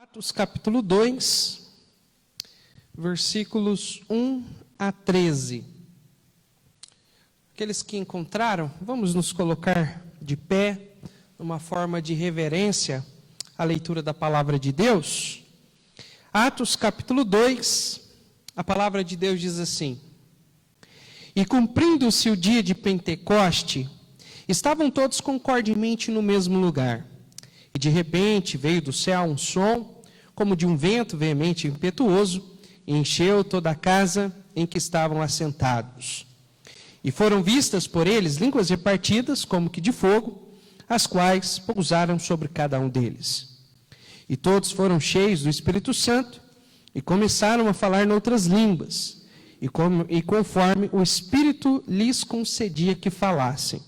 Atos capítulo 2, versículos 1 a 13. Aqueles que encontraram, vamos nos colocar de pé, numa forma de reverência à leitura da palavra de Deus. Atos capítulo 2, a palavra de Deus diz assim: E cumprindo-se o dia de Pentecoste, estavam todos concordemente no mesmo lugar. E de repente veio do céu um som, como de um vento veemente e impetuoso, e encheu toda a casa em que estavam assentados. E foram vistas por eles línguas repartidas, como que de fogo, as quais pousaram sobre cada um deles. E todos foram cheios do Espírito Santo, e começaram a falar noutras línguas, e conforme o Espírito lhes concedia que falassem.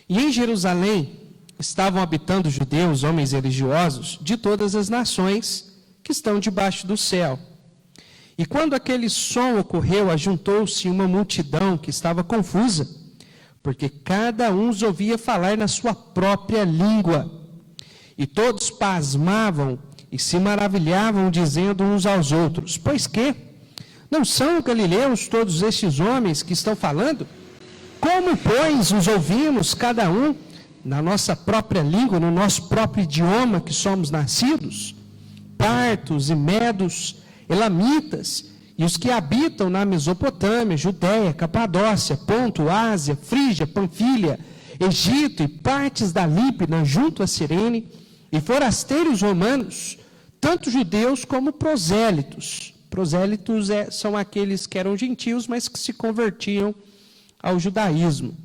E em Jerusalém estavam habitando judeus, homens religiosos, de todas as nações que estão debaixo do céu. E quando aquele som ocorreu, ajuntou-se uma multidão que estava confusa, porque cada um os ouvia falar na sua própria língua. E todos pasmavam e se maravilhavam, dizendo uns aos outros: Pois que? Não são galileus todos estes homens que estão falando? Como, pois, os ouvimos cada um na nossa própria língua, no nosso próprio idioma que somos nascidos? Partos e medos, elamitas, e os que habitam na Mesopotâmia, Judéia, Capadócia, Ponto, Ásia, Frígia, Panfilha, Egito e partes da Líbia, junto a Cirene, e forasteiros romanos, tanto judeus como prosélitos. Prosélitos são aqueles que eram gentios, mas que se convertiam ao judaísmo.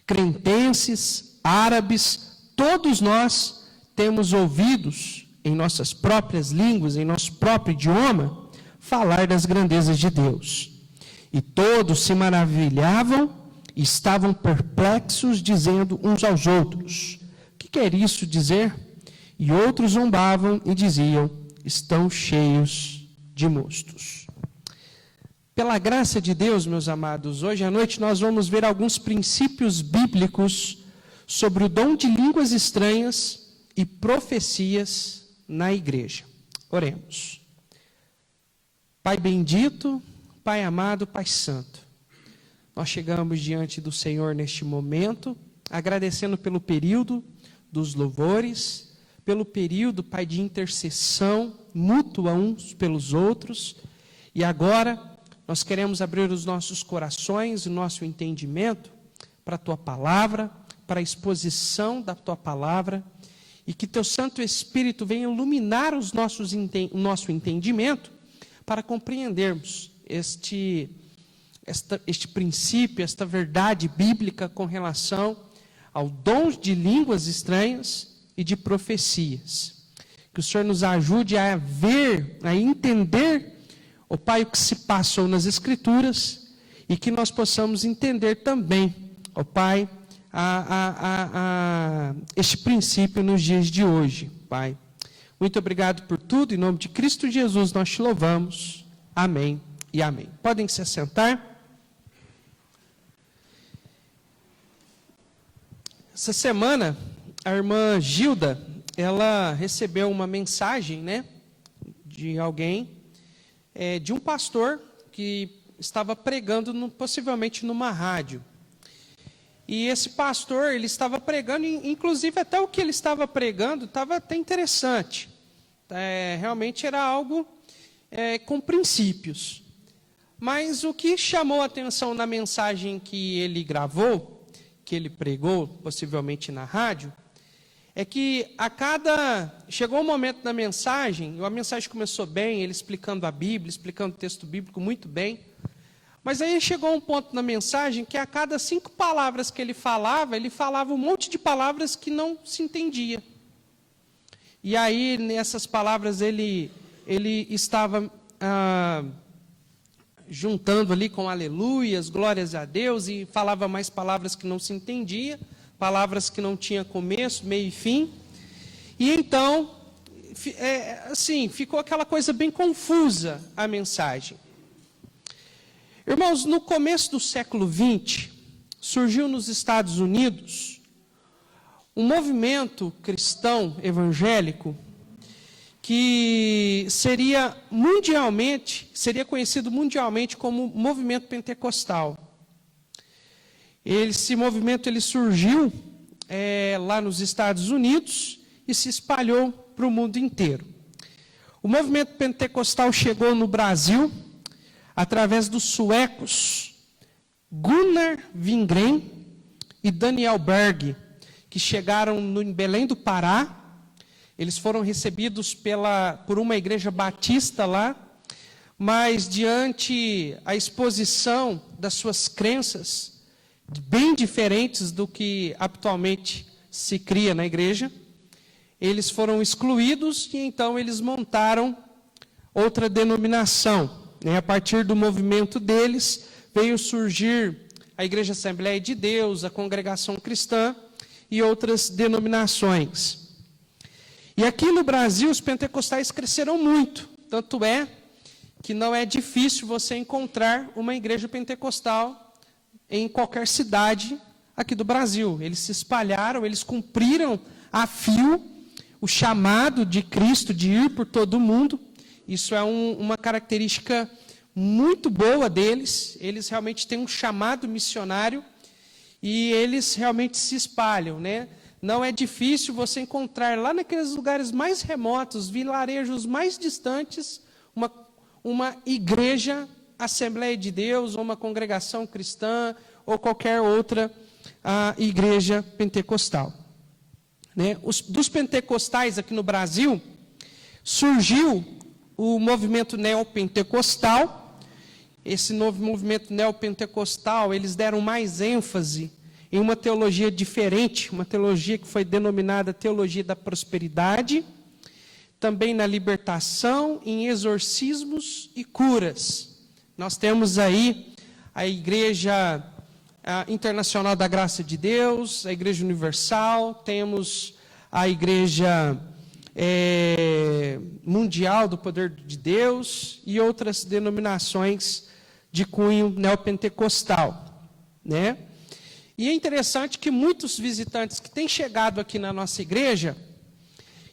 Cretenses, árabes, todos nós temos ouvidos em nossas próprias línguas, em nosso próprio idioma, falar das grandezas de Deus. E todos se maravilhavam e estavam perplexos, dizendo uns aos outros: O que quer isso dizer? E outros zombavam e diziam: Estão cheios de mostos. Pela graça de Deus, meus amados, hoje à noite nós vamos ver alguns princípios bíblicos sobre o dom de línguas estranhas e profecias na igreja. Oremos. Pai bendito, Pai amado, Pai santo, nós chegamos diante do Senhor neste momento, agradecendo pelo período dos louvores, pelo período, Pai, de intercessão mútua uns pelos outros, e agora nós queremos abrir os nossos corações e o nosso entendimento para a Tua Palavra, para a exposição da Tua Palavra, e que Teu Santo Espírito venha iluminar o nosso entendimento para compreendermos este princípio, esta verdade bíblica com relação ao dom de línguas estranhas e de profecias. Que o Senhor nos ajude a ver, a entender, ó Pai, o que se passou nas Escrituras, e que nós possamos entender também, ó Pai, este princípio nos dias de hoje, Pai. Muito obrigado por tudo, em nome de Cristo Jesus nós te louvamos. Amém e amém. Podem se assentar. Essa semana, a irmã Gilda, ela recebeu uma mensagem, de alguém, de um pastor que estava pregando possivelmente numa rádio. E esse pastor, ele estava pregando, inclusive até o que ele estava pregando estava até interessante. Realmente era algo com princípios. Mas o que chamou a atenção na mensagem que ele gravou, que ele pregou, possivelmente na rádio, é que chegou um momento na mensagem, a mensagem começou bem, ele explicando a Bíblia, explicando o texto bíblico muito bem, mas aí chegou um ponto na mensagem que a cada 5 palavras que ele falava um monte de palavras que não se entendia. E aí, nessas palavras, ele estava juntando ali com aleluias, glórias a Deus, e falava mais palavras que não se entendia, palavras que não tinha começo, meio e fim. E então, ficou aquela coisa bem confusa a mensagem. Irmãos, no começo do século XX, surgiu nos Estados Unidos um movimento cristão evangélico que seria conhecido mundialmente como movimento pentecostal. Esse movimento ele surgiu lá nos Estados Unidos e se espalhou para o mundo inteiro. O movimento pentecostal chegou no Brasil através dos suecos Gunnar Wingren e Daniel Berg, que chegaram em Belém do Pará. Eles foram recebidos por uma igreja batista lá, mas diante a exposição das suas crenças, bem diferentes do que habitualmente se cria na igreja, eles foram excluídos e então eles montaram outra denominação. A partir do movimento deles, veio surgir a Igreja Assembleia de Deus, a Congregação Cristã e outras denominações. E aqui no Brasil, os pentecostais cresceram muito. Tanto é que não é difícil você encontrar uma igreja pentecostal em qualquer cidade aqui do Brasil. Eles se espalharam, eles cumpriram a fio o chamado de Cristo de ir por todo o mundo. Isso é uma característica muito boa deles. Eles realmente têm um chamado missionário e eles realmente se espalham, né? Não é difícil você encontrar lá naqueles lugares mais remotos, vilarejos mais distantes, uma igreja, Assembleia de Deus, ou uma congregação cristã, ou qualquer outra igreja pentecostal. Né? Dos pentecostais aqui no Brasil, surgiu o movimento neopentecostal. Esse novo movimento neopentecostal, eles deram mais ênfase em uma teologia diferente, uma teologia que foi denominada teologia da prosperidade, também na libertação, em exorcismos e curas. Nós temos aí a Igreja Internacional da Graça de Deus, a Igreja Universal, temos a Igreja Mundial do Poder de Deus e outras denominações de cunho neopentecostal, né? E é interessante que muitos visitantes que têm chegado aqui na nossa igreja,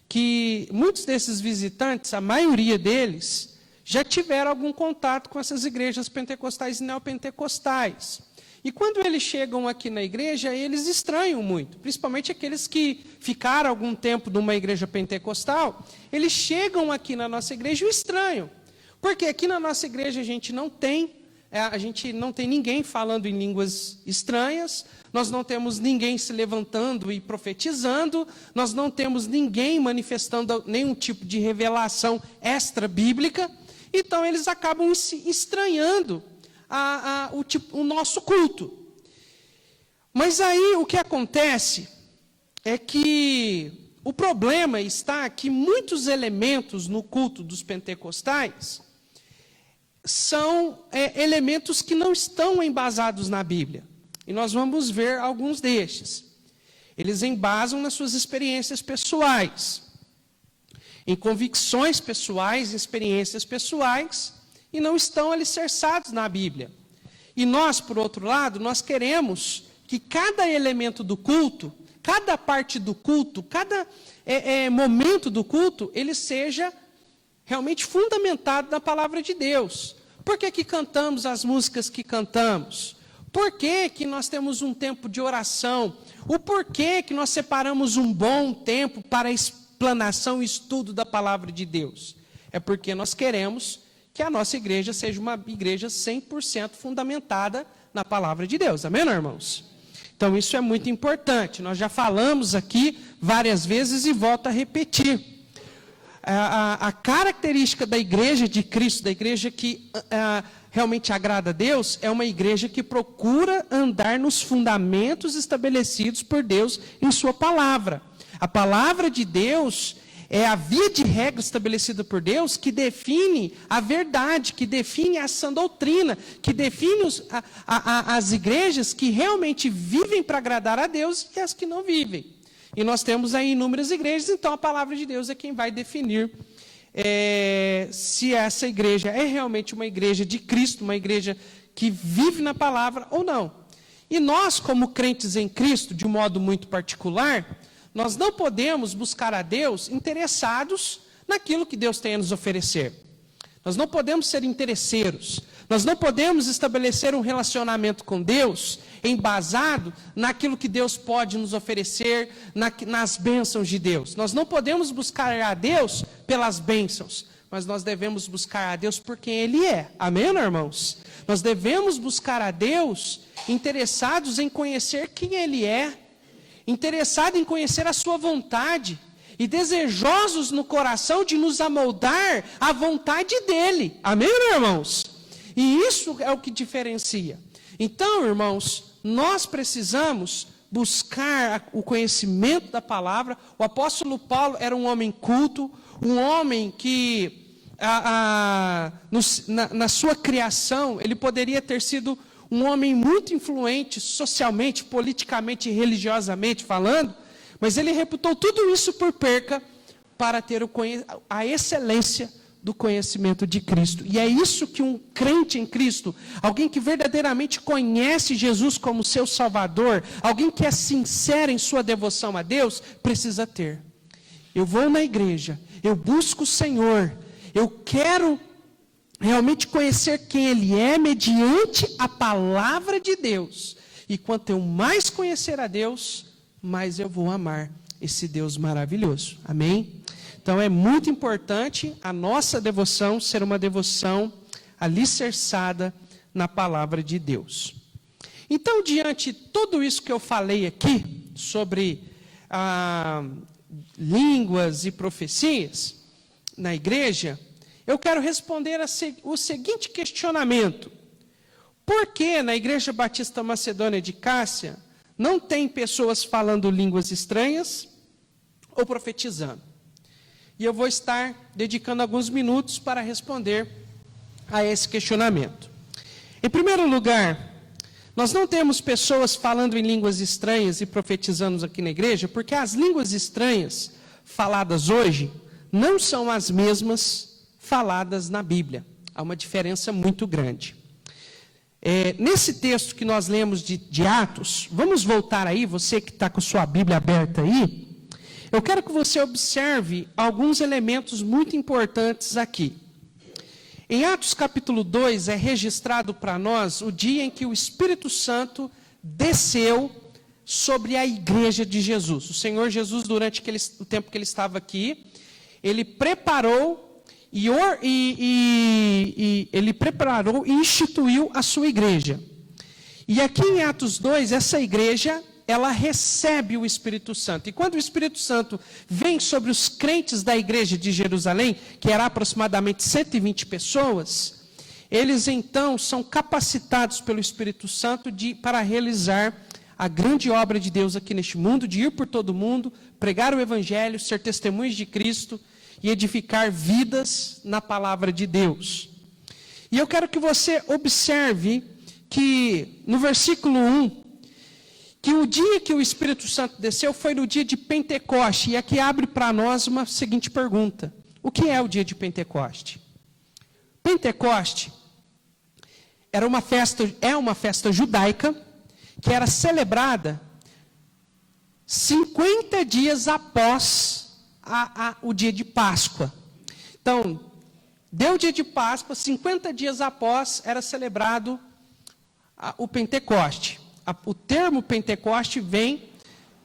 que muitos desses visitantes, a maioria deles, já tiveram algum contato com essas igrejas pentecostais e neopentecostais. E quando eles chegam aqui na igreja, eles estranham muito, principalmente aqueles que ficaram algum tempo numa igreja pentecostal, eles chegam aqui na nossa igreja e estranham. Porque aqui na nossa igreja a gente não tem ninguém falando em línguas estranhas, nós não temos ninguém se levantando e profetizando, nós não temos ninguém manifestando nenhum tipo de revelação extra-bíblica, então eles acabam se estranhando o nosso culto. Mas aí o que acontece é que o problema está que muitos elementos no culto dos pentecostais são elementos que não estão embasados na Bíblia. E nós vamos ver alguns destes. Eles embasam nas suas experiências pessoais, em convicções pessoais, em experiências pessoais, e não estão alicerçados na Bíblia. E nós, por outro lado, nós queremos que cada elemento do culto, cada parte do culto, cada momento do culto, ele seja realmente fundamentado na palavra de Deus. Por que que cantamos as músicas que cantamos? Por que que nós temos um tempo de oração? O porquê que nós separamos um bom tempo para a explanação e estudo da palavra de Deus? É porque nós queremos que a nossa igreja seja uma igreja 100% fundamentada na palavra de Deus. Amém, irmãos? Então isso é muito importante. Nós já falamos aqui várias vezes e volto a repetir. A característica da igreja de Cristo, da igreja que realmente agrada a Deus, é uma igreja que procura andar nos fundamentos estabelecidos por Deus em sua palavra. A palavra de Deus é a via de regra estabelecida por Deus que define a verdade, que define a sã doutrina, que define as igrejas que realmente vivem para agradar a Deus e as que não vivem. E nós temos aí inúmeras igrejas, então a palavra de Deus é quem vai definir se essa igreja é realmente uma igreja de Cristo, uma igreja que vive na palavra ou não. E nós, como crentes em Cristo, de um modo muito particular, nós não podemos buscar a Deus interessados naquilo que Deus tem a nos oferecer. Nós não podemos ser interesseiros. Nós não podemos estabelecer um relacionamento com Deus embasado naquilo que Deus pode nos oferecer, nas bênçãos de Deus. Nós não podemos buscar a Deus pelas bênçãos, mas nós devemos buscar a Deus por quem Ele é. Amém, irmãos? Nós devemos buscar a Deus interessados em conhecer quem Ele é, interessados em conhecer a sua vontade e desejosos no coração de nos amoldar à vontade dEle. Amém, irmãos? E isso é o que diferencia. Então, irmãos, nós precisamos buscar o conhecimento da palavra. O apóstolo Paulo era um homem culto, um homem que, na sua criação, ele poderia ter sido um homem muito influente socialmente, politicamente e religiosamente falando, mas ele reputou tudo isso por perca para ter a excelência do conhecimento de Cristo. E é isso que um crente em Cristo, alguém que verdadeiramente conhece Jesus como seu Salvador, alguém que é sincero em sua devoção a Deus, precisa ter. Eu vou na igreja, eu busco o Senhor, eu quero realmente conhecer quem Ele é mediante a palavra de Deus. E quanto eu mais conhecer a Deus, mais eu vou amar esse Deus maravilhoso. Amém? Então é muito importante a nossa devoção ser uma devoção alicerçada na palavra de Deus. Então, diante de tudo isso que eu falei aqui, sobre línguas e profecias na igreja, eu quero responder o seguinte questionamento. Por que na Igreja Batista Macedônia de Cássia não tem pessoas falando línguas estranhas ou profetizando? E eu vou estar dedicando alguns minutos para responder a esse questionamento. Em primeiro lugar, nós não temos pessoas falando em línguas estranhas e profetizando aqui na igreja, porque as línguas estranhas faladas hoje não são as mesmas faladas na Bíblia. Há uma diferença muito grande. Nesse texto que nós lemos de Atos, vamos voltar aí, você que está com sua Bíblia aberta aí, eu quero que você observe alguns elementos muito importantes aqui. Em Atos capítulo 2 é registrado para nós o dia em que o Espírito Santo desceu sobre a igreja de Jesus. O Senhor Jesus, durante o tempo que ele estava aqui, ele preparou e instituiu a sua igreja. E aqui em Atos 2, essa igreja, ela recebe o Espírito Santo. E quando o Espírito Santo vem sobre os crentes da igreja de Jerusalém, que era aproximadamente 120 pessoas, eles então são capacitados pelo Espírito Santo para realizar a grande obra de Deus aqui neste mundo, de ir por todo mundo, pregar o Evangelho, ser testemunhas de Cristo e edificar vidas na palavra de Deus. E eu quero que você observe que no versículo 1, que o dia que o Espírito Santo desceu foi no dia de Pentecoste. E aqui abre para nós uma seguinte pergunta. O que é o dia de Pentecoste? Pentecoste é uma festa judaica que era celebrada 50 dias após o dia de Páscoa. Então, deu o dia de Páscoa, 50 dias após era celebrado o Pentecoste. O termo Pentecoste vem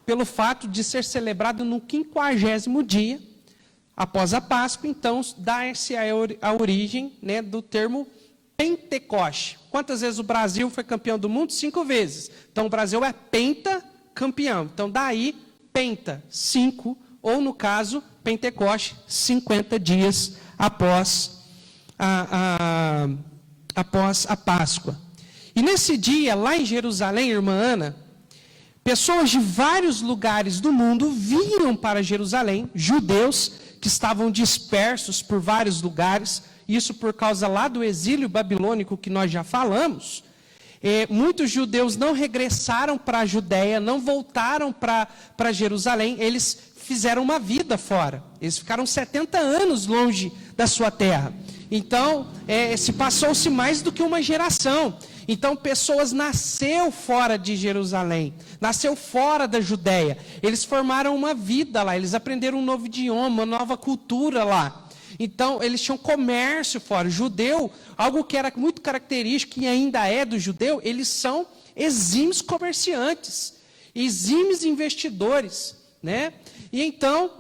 pelo fato de ser celebrado no 50º dia após a Páscoa, então dá-se a origem, né, do termo Pentecoste. Quantas vezes o Brasil foi campeão do mundo? 5 vezes. Então o Brasil é pentacampeão. Então daí penta, 5, ou no caso Pentecoste, 50 dias após a Páscoa. E nesse dia, lá em Jerusalém, irmã Ana, pessoas de vários lugares do mundo vinham para Jerusalém, judeus que estavam dispersos por vários lugares, isso por causa lá do exílio babilônico que nós já falamos. Muitos judeus não regressaram para a Judéia, não voltaram para Jerusalém, eles fizeram uma vida fora. Eles ficaram 70 anos longe da sua terra. Então, passou-se mais do que uma geração. Então, pessoas nasceu fora de Jerusalém, nasceu fora da Judéia. Eles formaram uma vida lá, eles aprenderam um novo idioma, uma nova cultura lá. Então, eles tinham comércio fora. Judeu, algo que era muito característico e ainda é do judeu, eles são exímios comerciantes, exímios investidores, né? E então,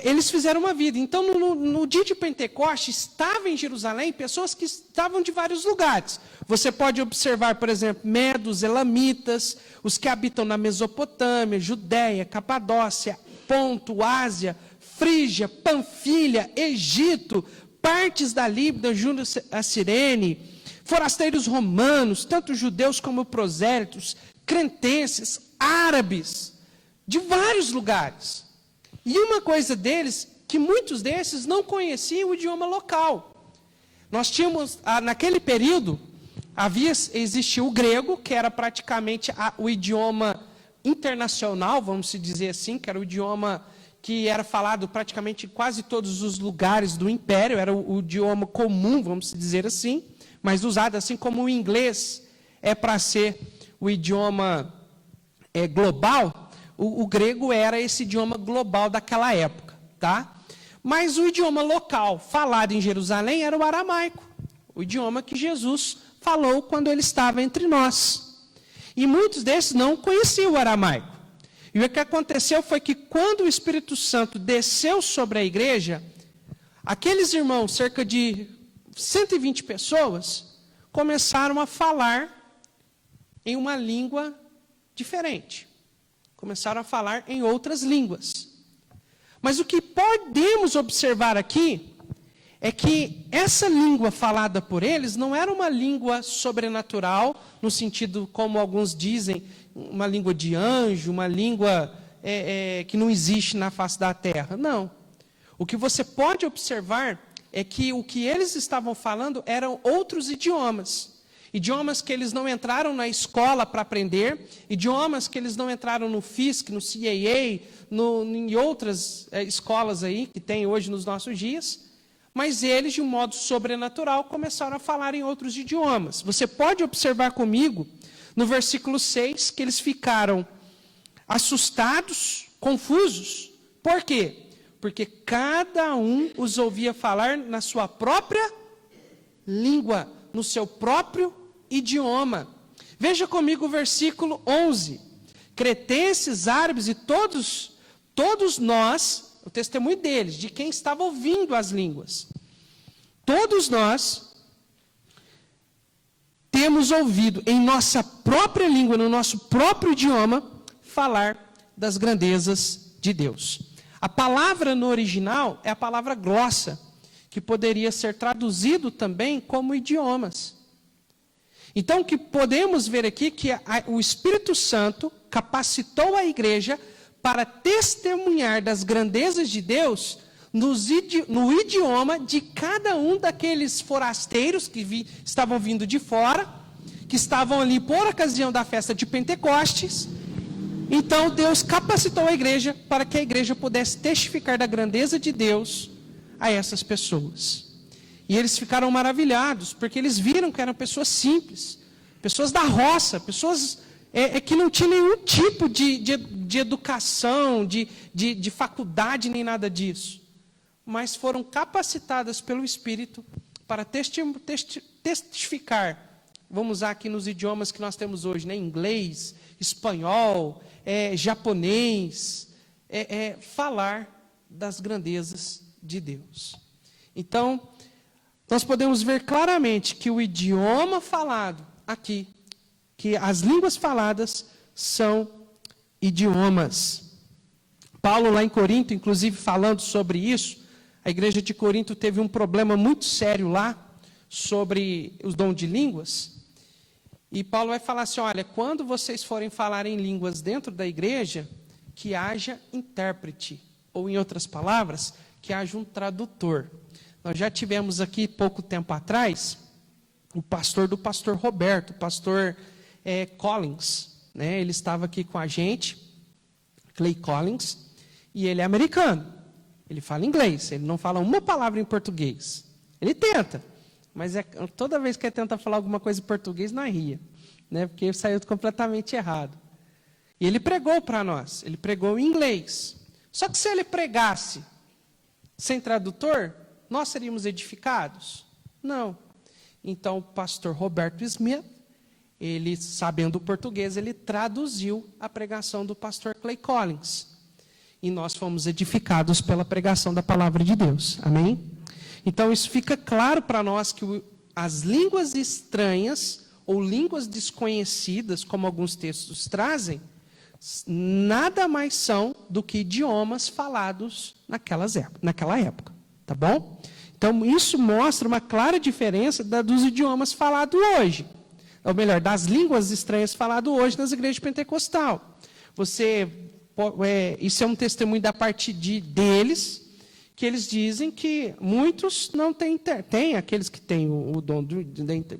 eles fizeram uma vida. Então, no dia de Pentecostes, estavam em Jerusalém pessoas que estavam de vários lugares. Você pode observar, por exemplo, medos, elamitas, os que habitam na Mesopotâmia, Judéia, Capadócia, Ponto, Ásia, Frígia, Panfilha, Egito, partes da Líbia, junto a Cirene, forasteiros romanos, tanto judeus como prosélitos, cretenses, árabes, de vários lugares. E uma coisa deles, que muitos desses não conheciam o idioma local. Nós tínhamos, naquele período, existia o grego, que era praticamente o idioma internacional, vamos dizer assim, que era o idioma que era falado praticamente em quase todos os lugares do império, era o idioma comum, vamos dizer assim, mas usado assim como o inglês é para ser o idioma global, o grego era esse idioma global daquela época, tá? Mas o idioma local falado em Jerusalém era o aramaico, o idioma que Jesus falou quando ele estava entre nós. E muitos desses não conheciam o aramaico. E o que aconteceu foi que quando o Espírito Santo desceu sobre a igreja, aqueles irmãos, cerca de 120 pessoas, começaram a falar em uma língua diferente. Começaram a falar em outras línguas. Mas o que podemos observar aqui é que essa língua falada por eles não era uma língua sobrenatural, no sentido, como alguns dizem, uma língua de anjo, uma língua que não existe na face da terra. Não. O que você pode observar é que o que eles estavam falando eram outros idiomas. Idiomas que eles não entraram na escola para aprender, idiomas que eles não entraram no FISC, no CAA, em outras escolas aí que tem hoje nos nossos dias, mas eles, de um modo sobrenatural, começaram a falar em outros idiomas. Você pode observar comigo, no versículo 6, que eles ficaram assustados, confusos. Por quê? Porque cada um os ouvia falar na sua própria língua, no seu próprio idioma. Veja comigo o versículo 11. Cretenses, árabes e todos nós, o testemunho deles, de quem estava ouvindo as línguas. Todos nós temos ouvido em nossa própria língua, no nosso próprio idioma, falar das grandezas de Deus. A palavra no original é a palavra glossa, que poderia ser traduzido também como idiomas. Então, o que podemos ver aqui que o Espírito Santo capacitou a igreja para testemunhar das grandezas de Deus no idioma de cada um daqueles forasteiros que estavam vindo de fora, que estavam ali por ocasião da festa de Pentecostes. Então, Deus capacitou a igreja para que a igreja pudesse testificar da grandeza de Deus a essas pessoas. E eles ficaram maravilhados, porque eles viram que eram pessoas simples, pessoas da roça, pessoas que não tinham nenhum tipo de educação, de faculdade, nem nada disso. Mas foram capacitadas pelo Espírito para testificar, vamos usar aqui nos idiomas que nós temos hoje, né? Inglês, espanhol, japonês, falar das grandezas de Deus. Então, nós podemos ver claramente que o idioma falado aqui, que as línguas faladas são idiomas. Paulo lá em Corinto, inclusive falando sobre isso, a igreja de Corinto teve um problema muito sério lá, sobre os dons de línguas, e Paulo vai falar assim, olha, quando vocês forem falar em línguas dentro da igreja, que haja intérprete, ou em outras palavras, que haja um tradutor. Nós já tivemos aqui, pouco tempo atrás, o pastor do pastor Roberto, o pastor Collins, né? Ele estava aqui com a gente, Clay Collins, e ele é americano. Ele fala inglês, ele não fala uma palavra em português. Ele tenta, Mas toda vez que ele tenta falar alguma coisa em português, nós ria, né? Porque saiu completamente errado. E ele pregou para nós, ele pregou em inglês. Só que se ele pregasse sem tradutor, nós seríamos edificados? Não. Então, o pastor Roberto Smith, ele, sabendo o português, ele traduziu a pregação do pastor Clay Collins. E nós fomos edificados pela pregação da palavra de Deus. Amém? Então, isso fica claro para nós que as línguas estranhas ou línguas desconhecidas, como alguns textos trazem, nada mais são do que idiomas falados naquela época. Tá bom? Então, isso mostra uma clara diferença dos idiomas falados hoje. Ou melhor, das línguas estranhas faladas hoje nas igrejas pentecostal. Isso é um testemunho da parte deles, que eles dizem que muitos não têm, tem aqueles que têm o dom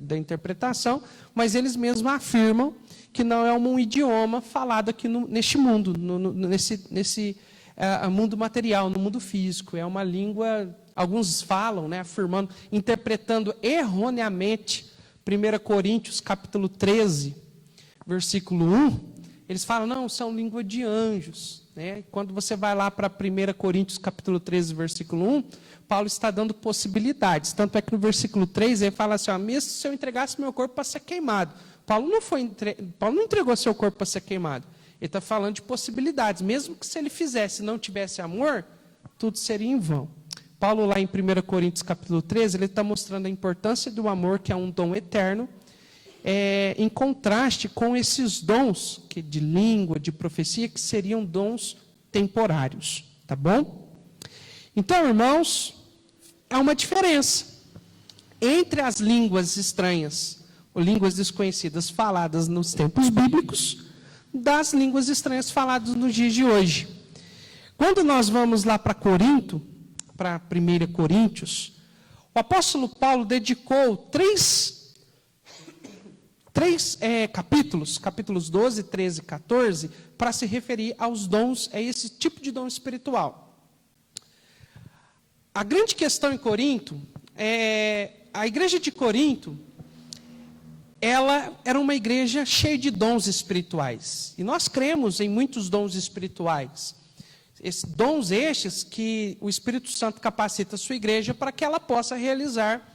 da interpretação, mas eles mesmos afirmam que não é um idioma falado aqui neste mundo, nesse mundo material, no mundo físico. É uma língua, alguns falam, né, afirmando, interpretando erroneamente 1 Coríntios capítulo 13, versículo 1, eles falam, não, são língua de anjos. Né? Quando você vai lá para 1 Coríntios capítulo 13, versículo 1, Paulo está dando possibilidades. Tanto é que no versículo 3, ele fala assim, mesmo se eu entregasse meu corpo para ser queimado. Paulo não entregou seu corpo para ser queimado. Ele está falando de possibilidades. Mesmo que se ele fizesse e não tivesse amor, tudo seria em vão. Paulo, lá em 1 Coríntios capítulo 13, ele está mostrando a importância do amor, que é um dom eterno, em contraste com esses dons de língua, de profecia, que seriam dons temporários. Tá bom? Então, irmãos, há uma diferença entre as línguas estranhas, ou línguas desconhecidas faladas nos tempos bíblicos, das línguas estranhas faladas nos dias de hoje. Quando nós vamos lá para Corinto, para 1 Coríntios, o apóstolo Paulo dedicou três capítulos 12, 13 e 14, para se referir aos dons, a esse tipo de dom espiritual. A grande questão em Corinto, a igreja de Corinto, ela era uma igreja cheia de dons espirituais. E nós cremos em muitos dons espirituais. Dons estes que o Espírito Santo capacita a sua igreja para que ela possa realizar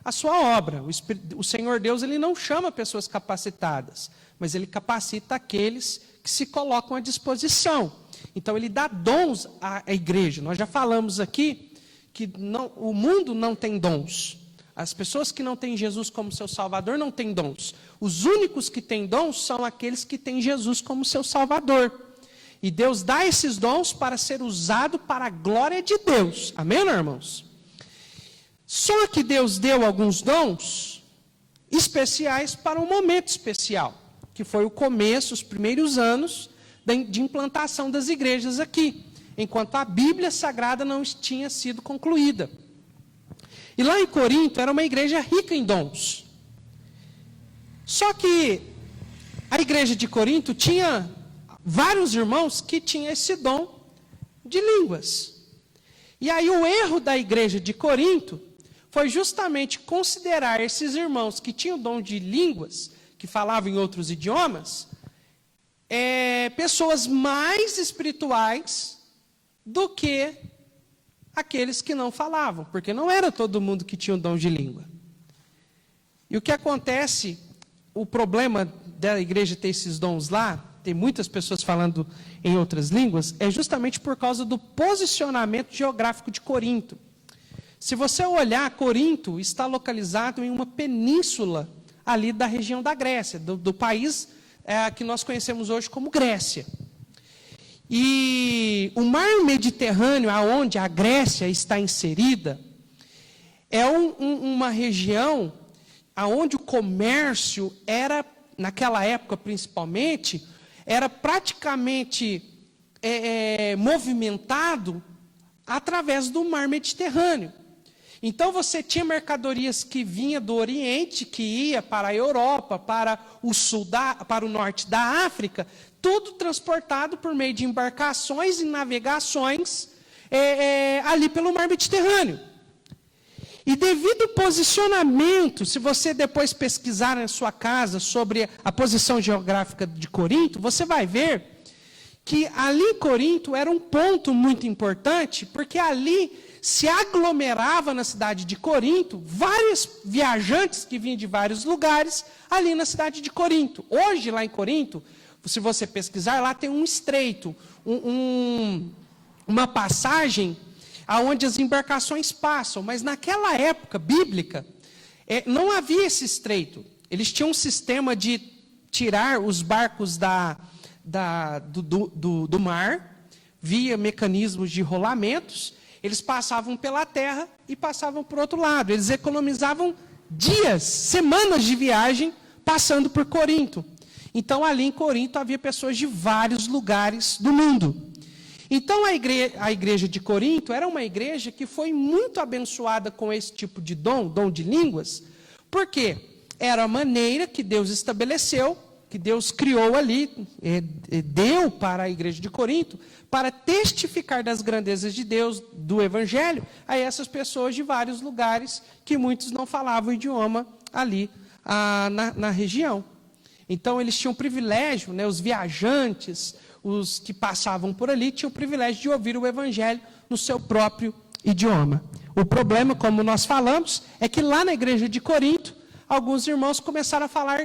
a sua obra. O Senhor Deus, ele não chama pessoas capacitadas, mas ele capacita aqueles que se colocam à disposição. Então, ele dá dons à igreja. Nós já falamos aqui que o mundo não tem dons. As pessoas que não têm Jesus como seu Salvador não têm dons. Os únicos que têm dons são aqueles que têm Jesus como seu Salvador. E Deus dá esses dons para ser usado para a glória de Deus. Amém, irmãos? Só que Deus deu alguns dons especiais para um momento especial, que foi o começo, os primeiros anos de implantação das igrejas aqui, enquanto a Bíblia Sagrada não tinha sido concluída. E lá em Corinto era uma igreja rica em dons. Só que a igreja de Corinto tinha vários irmãos que tinham esse dom de línguas. E aí o erro da igreja de Corinto foi justamente considerar esses irmãos que tinham dom de línguas, que falavam em outros idiomas, pessoas mais espirituais do que aqueles que não falavam, porque não era todo mundo que tinha o dom de língua. E o que acontece, o problema da igreja ter esses dons lá, tem muitas pessoas falando em outras línguas, é justamente por causa do posicionamento geográfico de Corinto. Se você olhar, Corinto está localizado em uma península ali da região da Grécia, do país que nós conhecemos hoje como Grécia. E o mar Mediterrâneo, aonde a Grécia está inserida, é uma região aonde o comércio era, naquela época principalmente, era praticamente movimentado através do mar Mediterrâneo. Então você tinha mercadorias que vinha do Oriente, que ia para a Europa, para o sul, para o norte da África, tudo transportado por meio de embarcações e navegações ali pelo mar Mediterrâneo. E devido ao posicionamento, se você depois pesquisar na sua casa sobre a posição geográfica de Corinto, você vai ver que ali em Corinto era um ponto muito importante, porque ali se aglomerava na cidade de Corinto vários viajantes que vinham de vários lugares ali na cidade de Corinto. Hoje, lá em Corinto, se você pesquisar, lá tem um estreito, uma passagem aonde as embarcações passam, mas naquela época bíblica, não havia esse estreito. Eles tinham um sistema de tirar os barcos do mar, via mecanismos de rolamentos, eles passavam pela terra e passavam por outro lado. Eles economizavam dias, semanas de viagem, passando por Corinto. Então, ali em Corinto, havia pessoas de vários lugares do mundo. Então, a igreja de Corinto era uma igreja que foi muito abençoada com esse tipo de dom de línguas, porque era a maneira que Deus estabeleceu, que Deus criou ali, deu para a igreja de Corinto, para testificar das grandezas de Deus, do Evangelho, a essas pessoas de vários lugares, que muitos não falavam o idioma ali na região. Então, eles tinham o privilégio, os viajantes, os que passavam por ali, tinham o privilégio de ouvir o Evangelho no seu próprio idioma. O problema, como nós falamos, é que lá na igreja de Corinto, alguns irmãos começaram a falar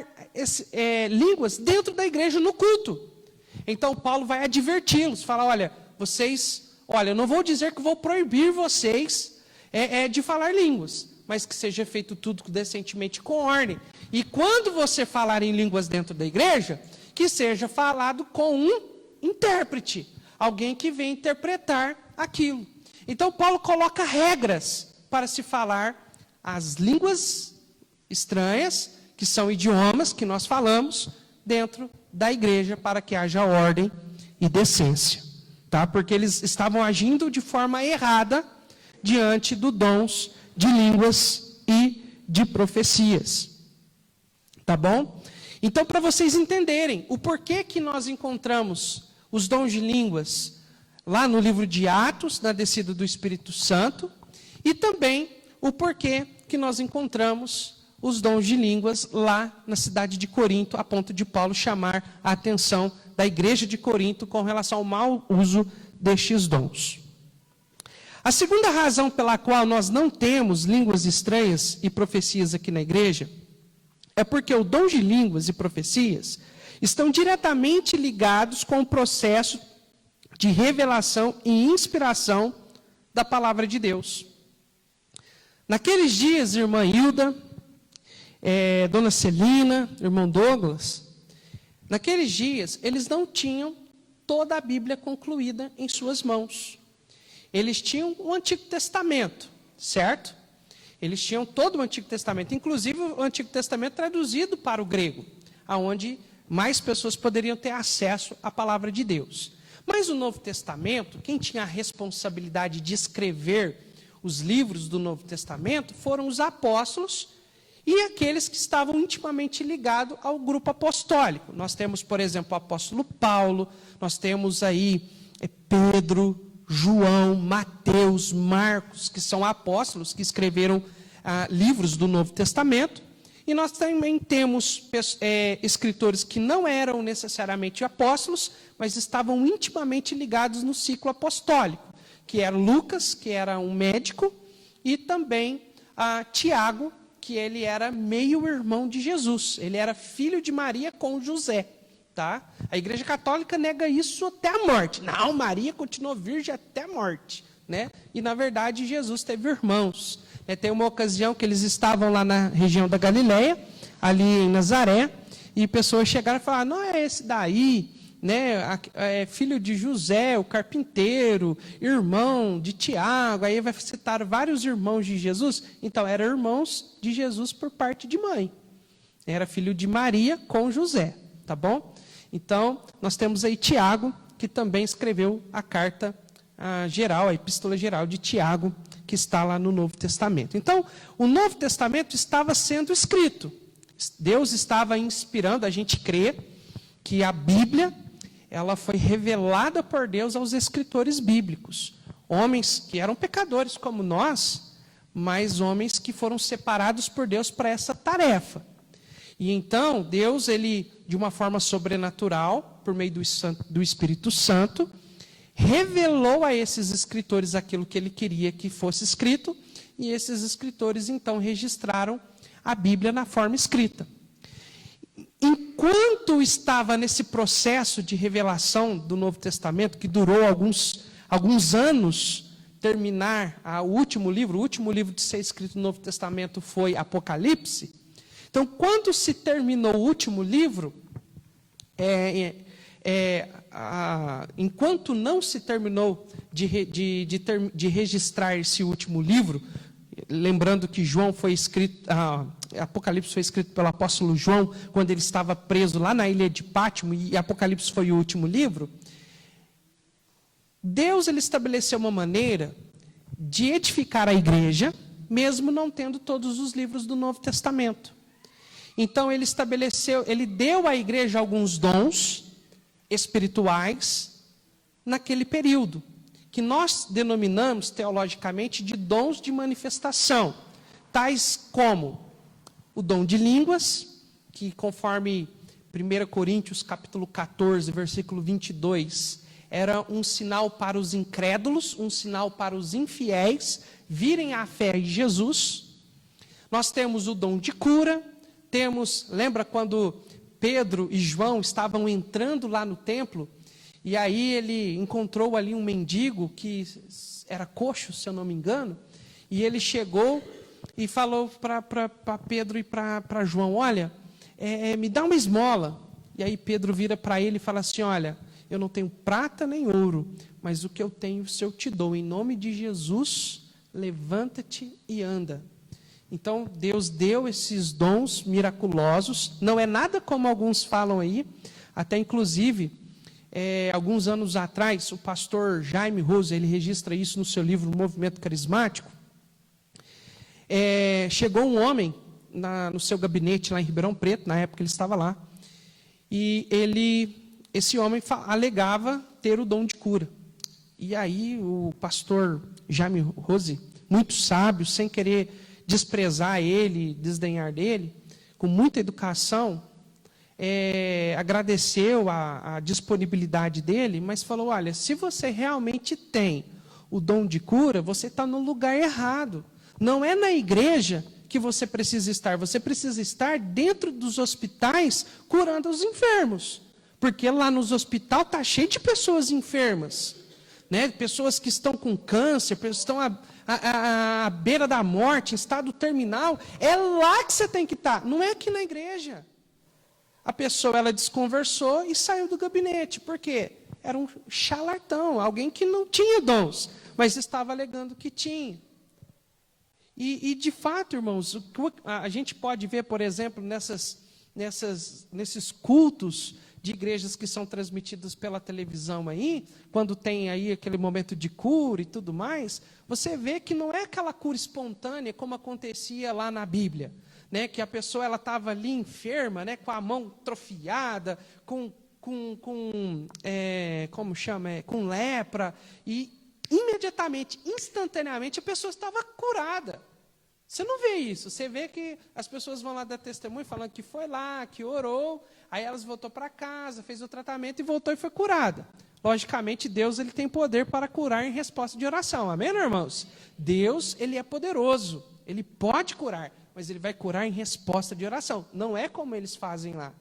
línguas dentro da igreja no culto. Então, Paulo vai adverti-los, fala, olha, eu não vou dizer que vou proibir vocês de falar línguas, mas que seja feito tudo decentemente com ordem. E quando você falar em línguas dentro da igreja, que seja falado com um intérprete, alguém que venha interpretar aquilo. Então, Paulo coloca regras para se falar as línguas estranhas, que são idiomas que nós falamos, dentro da igreja, para que haja ordem e decência. Tá? Porque eles estavam agindo de forma errada diante dos dons de línguas e de profecias. Tá bom? Então, para vocês entenderem o porquê que nós encontramos os dons de línguas lá no livro de Atos, na descida do Espírito Santo, e também o porquê que nós encontramos os dons de línguas lá na cidade de Corinto, a ponto de Paulo chamar a atenção da igreja de Corinto com relação ao mau uso destes dons. A segunda razão pela qual nós não temos línguas estranhas e profecias aqui na igreja é porque o dom de línguas e profecias estão diretamente ligados com o processo de revelação e inspiração da palavra de Deus. Naqueles dias, irmã Hilda, dona Celina, irmão Douglas, naqueles dias, eles não tinham toda a Bíblia concluída em suas mãos. Eles tinham o Antigo Testamento, certo? Eles tinham todo o Antigo Testamento, inclusive o Antigo Testamento traduzido para o grego, aonde mais pessoas poderiam ter acesso à palavra de Deus. Mas o Novo Testamento, quem tinha a responsabilidade de escrever os livros do Novo Testamento foram os apóstolos e aqueles que estavam intimamente ligados ao grupo apostólico. Nós temos, por exemplo, o apóstolo Paulo, nós temos aí Pedro, João, Mateus, Marcos, que são apóstolos que escreveram livros do Novo Testamento. E nós também temos escritores que não eram necessariamente apóstolos, mas estavam intimamente ligados no ciclo apostólico, que era Lucas, que era um médico, e também Tiago, que ele era meio-irmão de Jesus. Ele era filho de Maria com José. Tá? A Igreja Católica nega isso até a morte. Não, Maria continuou virgem até a morte. Né? E, na verdade, Jesus teve irmãos. Tem uma ocasião que eles estavam lá na região da Galileia, ali em Nazaré, e pessoas chegaram e falaram, não é esse daí, né? É filho de José, o carpinteiro, irmão de Tiago, aí vai citar vários irmãos de Jesus. Então, eram irmãos de Jesus por parte de mãe. Era filho de Maria com José, tá bom? Então, nós temos aí Tiago, que também escreveu a carta geral, a epístola geral de Tiago, que está lá no Novo Testamento. Então, o Novo Testamento estava sendo escrito. Deus estava inspirando, a gente crê que a Bíblia, ela foi revelada por Deus aos escritores bíblicos. Homens que eram pecadores como nós, mas homens que foram separados por Deus para essa tarefa. E então, Deus, ele, de uma forma sobrenatural, por meio do Espírito Santo, revelou a esses escritores aquilo que ele queria que fosse escrito, e esses escritores, então, registraram a Bíblia na forma escrita. Enquanto estava nesse processo de revelação do Novo Testamento, que durou alguns anos, terminar o último livro de ser escrito no Novo Testamento foi Apocalipse. Então, quando se terminou o último livro, enquanto não se terminou de registrar esse último livro, lembrando que João foi escrito, Apocalipse foi escrito pelo apóstolo João, quando ele estava preso lá na ilha de Pátimo, e Apocalipse foi o último livro, Deus, ele estabeleceu uma maneira de edificar a igreja, mesmo não tendo todos os livros do Novo Testamento. Então, ele deu à igreja alguns dons espirituais naquele período, que nós denominamos teologicamente de dons de manifestação, tais como o dom de línguas, que conforme 1 Coríntios capítulo 14, versículo 22, era um sinal para os incrédulos, um sinal para os infiéis virem à fé em Jesus. Nós temos o dom de cura, lembra quando Pedro e João estavam entrando lá no templo, e aí ele encontrou ali um mendigo que era coxo, se eu não me engano, e ele chegou e falou para Pedro e para João, olha, me dá uma esmola. E aí Pedro vira para ele e fala assim, olha, eu não tenho prata nem ouro, mas o que eu tenho, se eu te dou, em nome de Jesus, levanta-te e anda. Então, Deus deu esses dons miraculosos, não é nada como alguns falam aí, até inclusive, alguns anos atrás, o pastor Jaime Rose, ele registra isso no seu livro Movimento Carismático, chegou um homem no seu gabinete lá em Ribeirão Preto, na época ele estava lá, e esse homem alegava ter o dom de cura. E aí o pastor Jaime Rose, muito sábio, sem querer desprezar ele, desdenhar dele, com muita educação, agradeceu a disponibilidade dele, mas falou, olha, se você realmente tem o dom de cura, você está no lugar errado. Não é na igreja que você precisa estar dentro dos hospitais curando os enfermos. Porque lá nos hospitais está cheio de pessoas enfermas, né? Pessoas que estão com câncer, pessoas que estão à beira da morte, em estado terminal. É lá que você tem que estar, não é aqui na igreja. A pessoa, ela desconversou e saiu do gabinete. Por quê? Era um charlatão, alguém que não tinha dons, mas estava alegando que tinha. E de fato, irmãos, a gente pode ver, por exemplo, nesses cultos de igrejas que são transmitidas pela televisão aí, quando tem aí aquele momento de cura e tudo mais, você vê que não é aquela cura espontânea como acontecia lá na Bíblia, né? Que a pessoa ela estava ali enferma, né? Com a mão atrofiada, com lepra, e imediatamente, instantaneamente, a pessoa estava curada. Você não vê isso, você vê que as pessoas vão lá dar testemunho falando que foi lá, que orou, aí elas voltou para casa, fez o tratamento e voltou e foi curada. Logicamente, Deus ele tem poder para curar em resposta de oração, amém, irmãos? Deus, ele é poderoso, ele pode curar, mas ele vai curar em resposta de oração. Não é como eles fazem lá,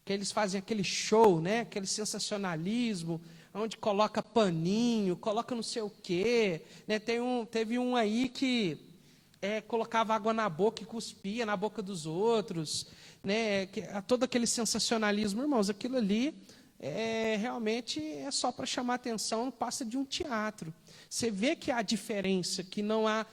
que eles fazem aquele show, né? Aquele sensacionalismo, onde coloca paninho, coloca não sei o quê, né? Teve um aí que colocava água na boca e cuspia na boca dos outros, né? Todo aquele sensacionalismo, irmãos, aquilo ali realmente é só para chamar atenção, não passa de um teatro. Você vê que há diferença, que não há,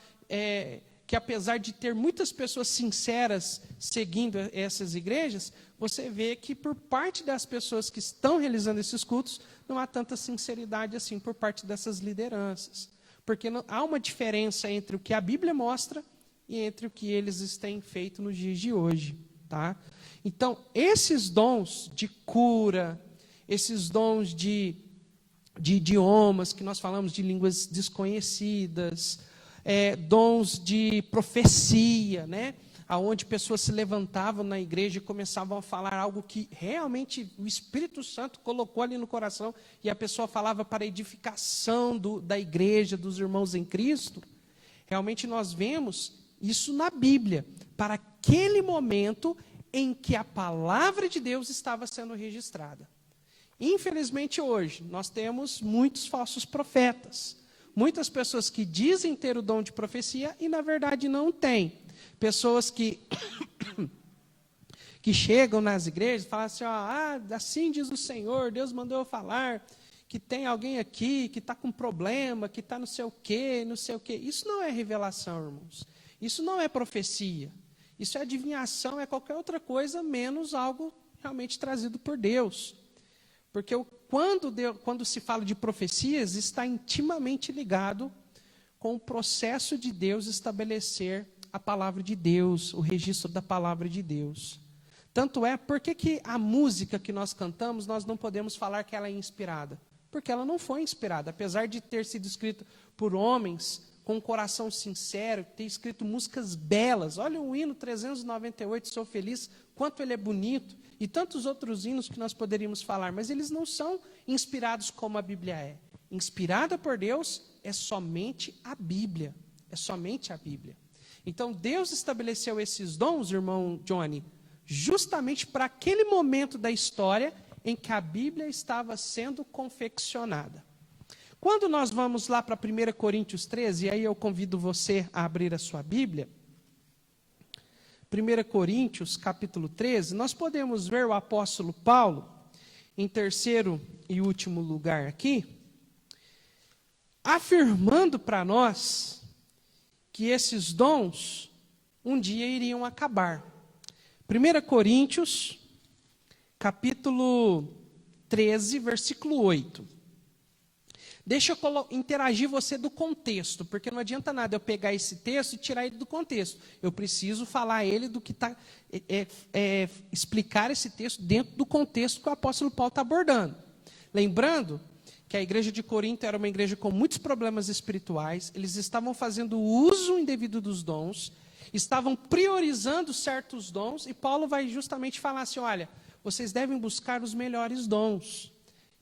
que apesar de ter muitas pessoas sinceras seguindo essas igrejas, você vê que por parte das pessoas que estão realizando esses cultos, não há tanta sinceridade assim por parte dessas lideranças. Porque há uma diferença entre o que a Bíblia mostra e entre o que eles têm feito nos dias de hoje. Tá? Então, esses dons de cura, esses dons de idiomas, que nós falamos de línguas desconhecidas, dons de profecia, né? Onde pessoas se levantavam na igreja e começavam a falar algo que realmente o Espírito Santo colocou ali no coração, e a pessoa falava para a edificação da igreja, dos irmãos em Cristo. Realmente nós vemos isso na Bíblia, para aquele momento em que a palavra de Deus estava sendo registrada. Infelizmente hoje, nós temos muitos falsos profetas, muitas pessoas que dizem ter o dom de profecia e na verdade não têm. Pessoas que chegam nas igrejas e falam assim, assim diz o Senhor, Deus mandou eu falar, que tem alguém aqui que está com problema, que está não sei o quê, não sei o quê. Isso não é revelação, irmãos. Isso não é profecia. Isso é adivinhação, é qualquer outra coisa, menos algo realmente trazido por Deus. Porque quando se fala de profecias, está intimamente ligado com o processo de Deus estabelecer a palavra de Deus, o registro da palavra de Deus. Tanto é, por que a música que nós cantamos, nós não podemos falar que ela é inspirada? Porque ela não foi inspirada, apesar de ter sido escrita por homens com um coração sincero, ter escrito músicas belas. Olha o hino 398, Sou Feliz, quanto ele é bonito, e tantos outros hinos que nós poderíamos falar, mas eles não são inspirados como a Bíblia é. Inspirada por Deus é somente a Bíblia, é somente a Bíblia. Então, Deus estabeleceu esses dons, irmão Johnny, justamente para aquele momento da história em que a Bíblia estava sendo confeccionada. Quando nós vamos lá para 1 Coríntios 13, e aí eu convido você a abrir a sua Bíblia, 1 Coríntios, capítulo 13, nós podemos ver o apóstolo Paulo, em terceiro e último lugar aqui, afirmando para nós que esses dons um dia iriam acabar. 1 Coríntios, capítulo 13, versículo 8. Deixa eu interagir você do contexto, porque não adianta nada eu pegar esse texto e tirar ele do contexto. Eu preciso falar ele do que está... explicar esse texto dentro do contexto que o apóstolo Paulo está abordando. Lembrando que a igreja de Corinto era uma igreja com muitos problemas espirituais, eles estavam fazendo uso indevido dos dons, estavam priorizando certos dons, e Paulo vai justamente falar assim, olha, vocês devem buscar os melhores dons.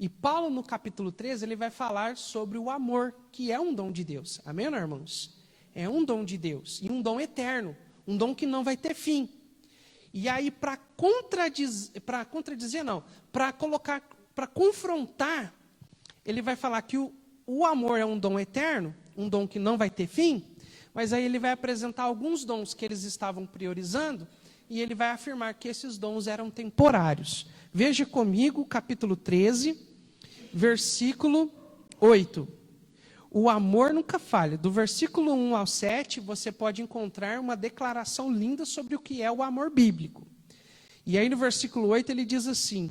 E Paulo, no capítulo 13, ele vai falar sobre o amor, que é um dom de Deus. Amém, irmãos? É um dom de Deus, e um dom eterno, um dom que não vai ter fim. E aí, para confrontar, ele vai falar que o amor é um dom eterno, um dom que não vai ter fim, mas aí ele vai apresentar alguns dons que eles estavam priorizando, e ele vai afirmar que esses dons eram temporários. Veja comigo, capítulo 13, versículo 8. O amor nunca falha. Do versículo 1 ao 7, você pode encontrar uma declaração linda sobre o que é o amor bíblico. E aí no versículo 8 ele diz assim,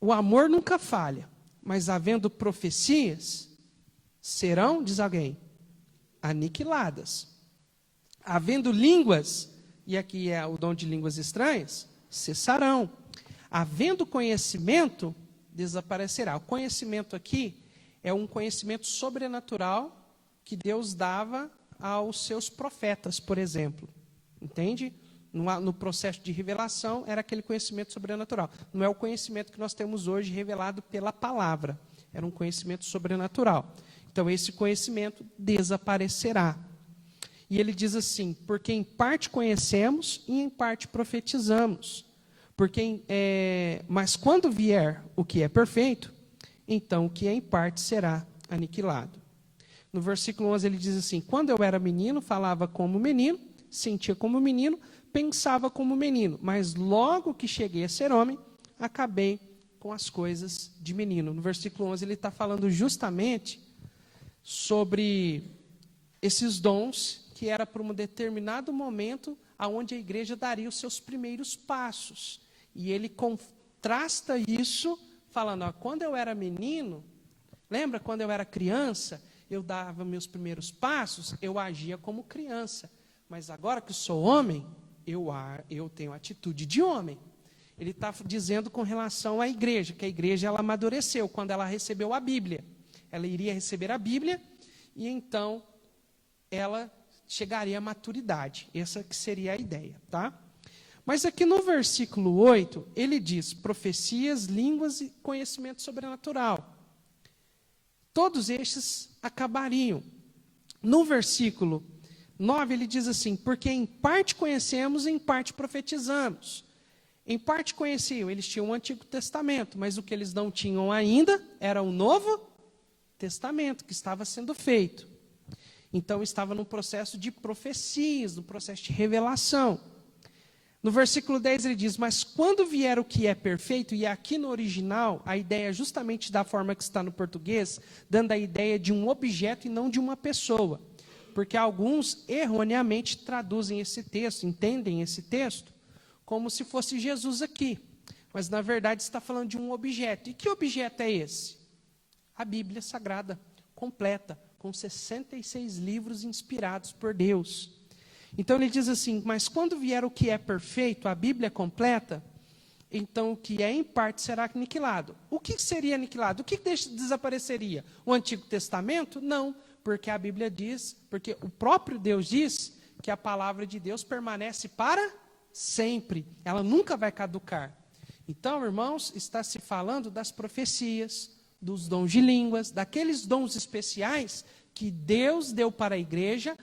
o amor nunca falha, mas havendo profecias, serão, diz alguém, aniquiladas. Havendo línguas, e aqui é o dom de línguas estranhas, cessarão. Havendo conhecimento, desaparecerá. O conhecimento aqui é um conhecimento sobrenatural que Deus dava aos seus profetas, por exemplo. Entende? No processo de revelação, era aquele conhecimento sobrenatural. Não é o conhecimento que nós temos hoje revelado pela palavra. Era um conhecimento sobrenatural. Então, esse conhecimento desaparecerá. E ele diz assim, porque em parte conhecemos e em parte profetizamos. Mas quando vier o que é perfeito, então o que é em parte será aniquilado. No versículo 11 ele diz assim, quando eu era menino, falava como menino, sentia como menino, pensava como menino, mas logo que cheguei a ser homem, acabei com as coisas de menino. No versículo 11 ele está falando justamente sobre esses dons que era para um determinado momento aonde a igreja daria os seus primeiros passos. E ele contrasta isso falando, quando eu era menino, lembra quando eu era criança, eu dava meus primeiros passos, eu agia como criança. Mas agora que sou homem, eu tenho atitude de homem. Ele está dizendo com relação à igreja, que a igreja ela amadureceu quando ela recebeu a Bíblia. Ela iria receber a Bíblia e então ela chegaria à maturidade. Essa que seria a ideia, tá? Mas aqui no versículo 8, ele diz: profecias, línguas e conhecimento sobrenatural. Todos estes acabariam. No versículo 9, ele diz assim: porque em parte conhecemos, em parte profetizamos. Em parte conheciam, eles tinham o Antigo Testamento, mas o que eles não tinham ainda era o Novo Testamento, que estava sendo feito. Então, estava no processo de profecias, no processo de revelação. No versículo 10 ele diz: mas quando vier o que é perfeito, e aqui no original, a ideia é justamente da forma que está no português, dando a ideia de um objeto e não de uma pessoa. Porque alguns erroneamente traduzem esse texto, entendem esse texto, como se fosse Jesus aqui. Mas, na verdade, está falando de um objeto. E que objeto é esse? A Bíblia Sagrada, completa, com 66 livros inspirados por Deus. Então, ele diz assim: mas quando vier o que é perfeito, a Bíblia completa, então o que é em parte será aniquilado. O que seria aniquilado? O que desapareceria? O Antigo Testamento? Não, porque a Bíblia diz, porque o próprio Deus diz que a palavra de Deus permanece para sempre, ela nunca vai caducar. Então, irmãos, está se falando das profecias, dos dons de línguas, daqueles dons especiais que Deus deu para a igreja,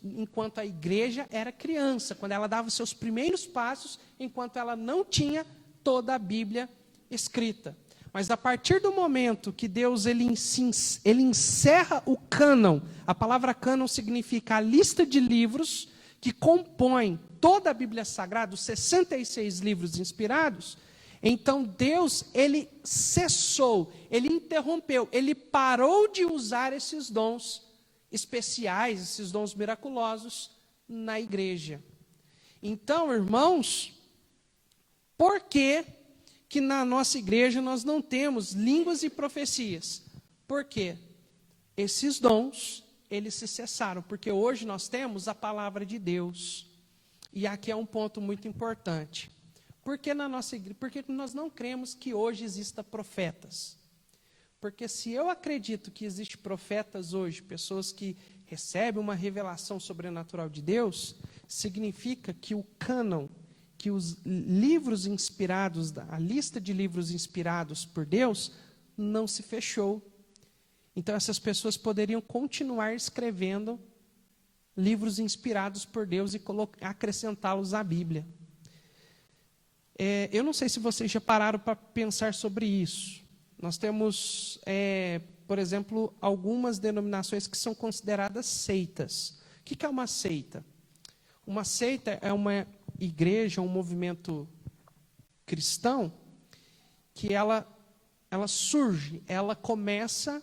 enquanto a igreja era criança, quando ela dava os seus primeiros passos, enquanto ela não tinha toda a Bíblia escrita. Mas a partir do momento que Deus ele encerra o cânon, a palavra cânon significa a lista de livros que compõem toda a Bíblia Sagrada, os 66 livros inspirados, então Deus, ele cessou, ele interrompeu, ele parou de usar esses dons especiais, esses dons miraculosos na igreja. Então, irmãos, por que na nossa igreja nós não temos línguas e profecias? Por quê? Esses dons, eles se cessaram, porque hoje nós temos a palavra de Deus. E aqui é um ponto muito importante. Por que na nossa igreja? Porque nós não cremos que hoje exista profetas. Porque se eu acredito que existem profetas hoje, pessoas que recebem uma revelação sobrenatural de Deus, significa que o cânon, que os livros inspirados, a lista de livros inspirados por Deus, não se fechou. Então essas pessoas poderiam continuar escrevendo livros inspirados por Deus e acrescentá-los à Bíblia. Eu não sei se vocês já pararam para pensar sobre isso. Nós temos, por exemplo, algumas denominações que são consideradas seitas. O que é uma seita? Uma seita é uma igreja, um movimento cristão, que ela surge, ela começa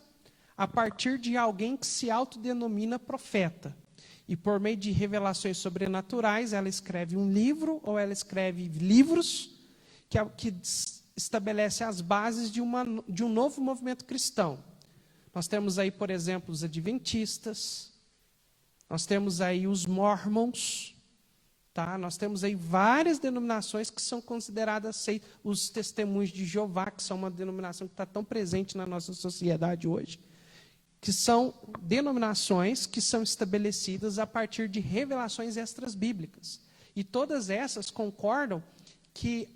a partir de alguém que se autodenomina profeta. E por meio de revelações sobrenaturais, ela escreve um livro, ou ela escreve livros, que estabelece as bases de um novo movimento cristão. Nós temos aí, por exemplo, os adventistas, nós temos aí os mormons, tá? Nós temos aí várias denominações que são consideradas os testemunhos de Jeová, que são uma denominação que está tão presente na nossa sociedade hoje, que são denominações que são estabelecidas a partir de revelações extras bíblicas. E todas essas concordam que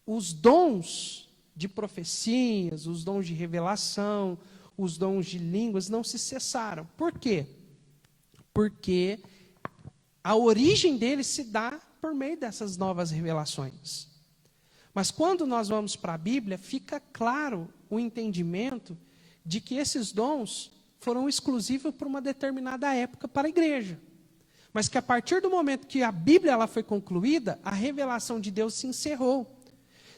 os dons de profecias, os dons de revelação, os dons de línguas não se cessaram. Por quê? Porque a origem deles se dá por meio dessas novas revelações. Mas quando nós vamos para a Bíblia, fica claro o entendimento de que esses dons foram exclusivos para uma determinada época para a igreja. Mas que a partir do momento que a Bíblia ela foi concluída, a revelação de Deus se encerrou.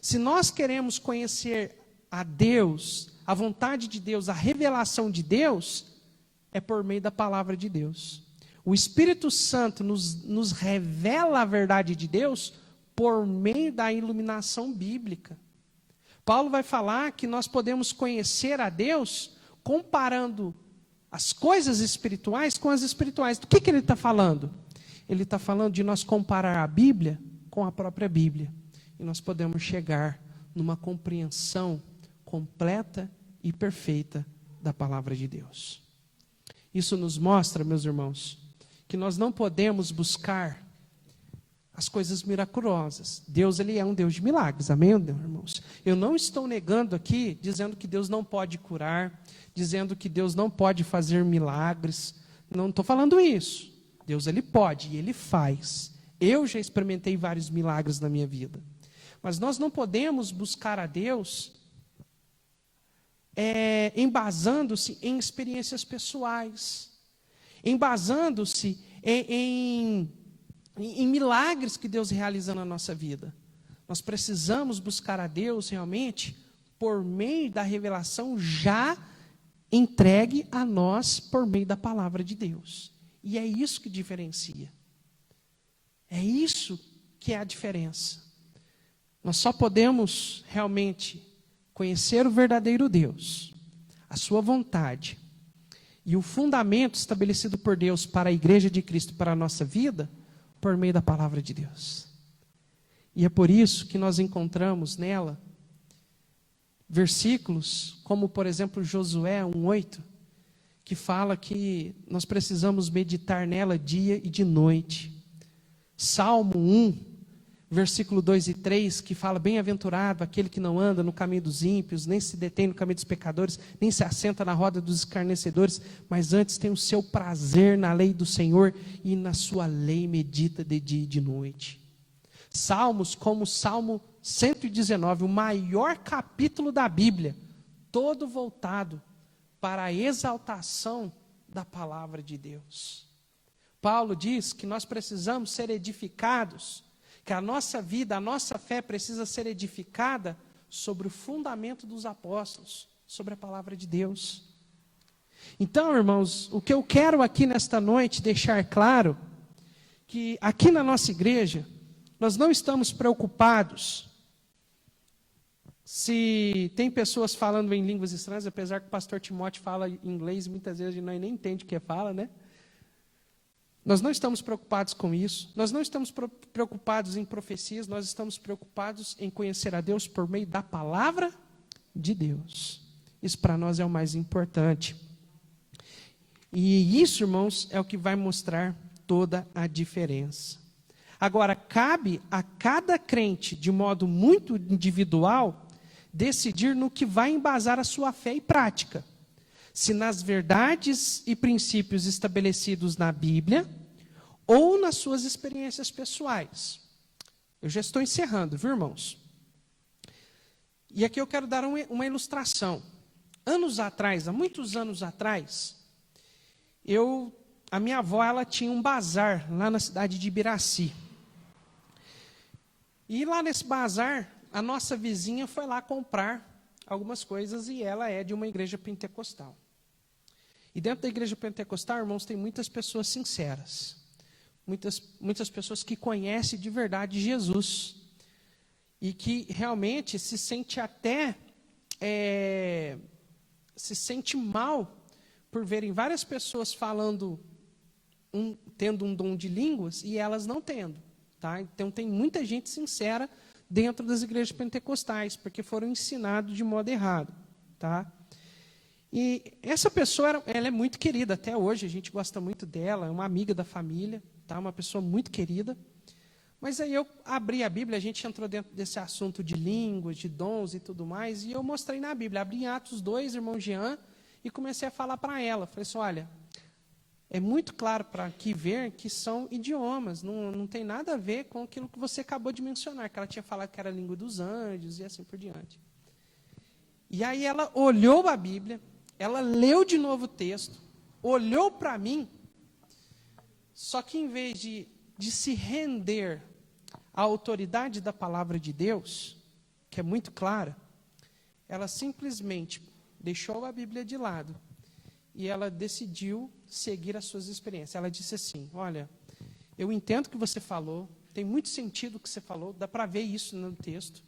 Se nós queremos conhecer a Deus, a vontade de Deus, a revelação de Deus, é por meio da palavra de Deus. O Espírito Santo nos revela a verdade de Deus por meio da iluminação bíblica. Paulo vai falar que nós podemos conhecer a Deus comparando as coisas espirituais com as espirituais. Do que ele está falando? Ele está falando de nós comparar a Bíblia com a própria Bíblia. E nós podemos chegar numa compreensão completa e perfeita da palavra de Deus. Isso nos mostra, meus irmãos, que nós não podemos buscar as coisas miraculosas. Deus, ele é um Deus de milagres, amém, irmãos? Eu não estou negando aqui, dizendo que Deus não pode curar, dizendo que Deus não pode fazer milagres. Não estou falando isso. Deus, ele pode e ele faz. Eu já experimentei vários milagres na minha vida. Mas nós não podemos buscar a Deus embasando-se em experiências pessoais, embasando-se em milagres que Deus realiza na nossa vida. Nós precisamos buscar a Deus realmente por meio da revelação já entregue a nós por meio da palavra de Deus. E é isso que diferencia. É isso que é a diferença. Nós só podemos realmente conhecer o verdadeiro Deus, a sua vontade e o fundamento estabelecido por Deus para a igreja de Cristo, para a nossa vida, por meio da palavra de Deus. E é por isso que nós encontramos nela versículos como, por exemplo, Josué 1:8, que fala que nós precisamos meditar nela dia e de noite. Salmo 1, versículo 2 e 3, que fala: bem-aventurado aquele que não anda no caminho dos ímpios, nem se detém no caminho dos pecadores, nem se assenta na roda dos escarnecedores, mas antes tem o seu prazer na lei do Senhor, e na sua lei medita de dia e de noite. Salmos como o Salmo 119, o maior capítulo da Bíblia, todo voltado para a exaltação da palavra de Deus. Paulo diz que nós precisamos ser edificados, que a nossa vida, a nossa fé precisa ser edificada sobre o fundamento dos apóstolos, sobre a palavra de Deus. Então, irmãos, o que eu quero aqui nesta noite deixar claro, que aqui na nossa igreja, nós não estamos preocupados se tem pessoas falando em línguas estranhas, apesar que o pastor Timóteo fala inglês, muitas vezes a gente nem entende o que fala, né? Nós não estamos preocupados com isso, nós não estamos preocupados em profecias, nós estamos preocupados em conhecer a Deus por meio da palavra de Deus. Isso para nós é o mais importante. E isso, irmãos, é o que vai mostrar toda a diferença. Agora, cabe a cada crente, de modo muito individual, decidir no que vai embasar a sua fé e prática. Se nas verdades e princípios estabelecidos na Bíblia ou nas suas experiências pessoais. Eu já estou encerrando, viu, irmãos? E aqui eu quero dar uma ilustração. Anos atrás, há muitos anos atrás, a minha avó, ela tinha um bazar lá na cidade de Ibiraci. E lá nesse bazar, a nossa vizinha foi lá comprar algumas coisas e ela é de uma igreja pentecostal. E dentro da igreja pentecostal, irmãos, tem muitas pessoas sinceras. Muitas pessoas que conhecem de verdade Jesus. E que realmente se sente até, se sente mal por verem várias pessoas falando, tendo um dom de línguas e elas não tendo. Tá? Então tem muita gente sincera dentro das igrejas pentecostais, porque foram ensinados de modo errado. Tá? E essa pessoa, ela é muito querida até hoje, a gente gosta muito dela, é uma amiga da família, tá? Uma pessoa muito querida. Mas aí eu abri a Bíblia, a gente entrou dentro desse assunto de línguas, de dons e tudo mais, e eu mostrei na Bíblia, abri em Atos 2, irmão Jean, e comecei a falar para ela. Falei assim: olha, é muito claro para aqui ver que são idiomas, não tem nada a ver com aquilo que você acabou de mencionar, que ela tinha falado que era a língua dos anjos e assim por diante. E aí ela olhou a Bíblia, ela leu de novo o texto, olhou para mim, só que em vez de se render à autoridade da palavra de Deus, que é muito clara, ela simplesmente deixou a Bíblia de lado e ela decidiu seguir as suas experiências. Ela disse assim: olha, eu entendo o que você falou, tem muito sentido o que você falou, dá para ver isso no texto,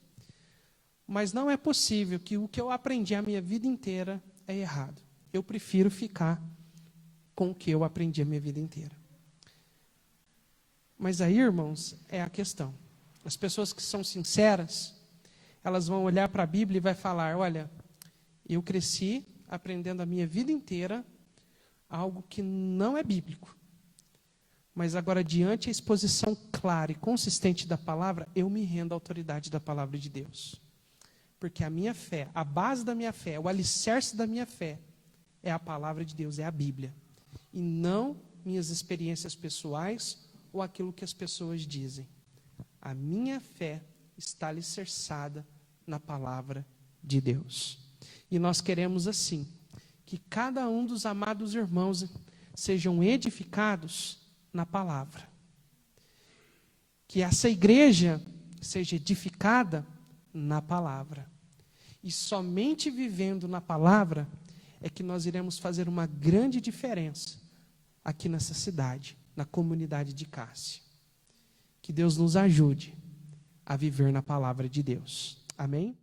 mas não é possível que o que eu aprendi a minha vida inteira é errado. Eu prefiro ficar com o que eu aprendi a minha vida inteira. Mas aí, irmãos, é a questão. As pessoas que são sinceras, elas vão olhar para a Bíblia e vai falar: olha, eu cresci aprendendo a minha vida inteira algo que não é bíblico. Mas agora, diante a exposição clara e consistente da palavra, eu me rendo à autoridade da palavra de Deus. Porque a minha fé, a base da minha fé, o alicerce da minha fé, é a palavra de Deus, é a Bíblia. E não minhas experiências pessoais ou aquilo que as pessoas dizem. A minha fé está alicerçada na palavra de Deus. E nós queremos assim, que cada um dos amados irmãos sejam edificados na palavra. Que essa igreja seja edificada na palavra. E somente vivendo na palavra é que nós iremos fazer uma grande diferença aqui nessa cidade, na comunidade de Cássia. Que Deus nos ajude a viver na palavra de Deus. Amém?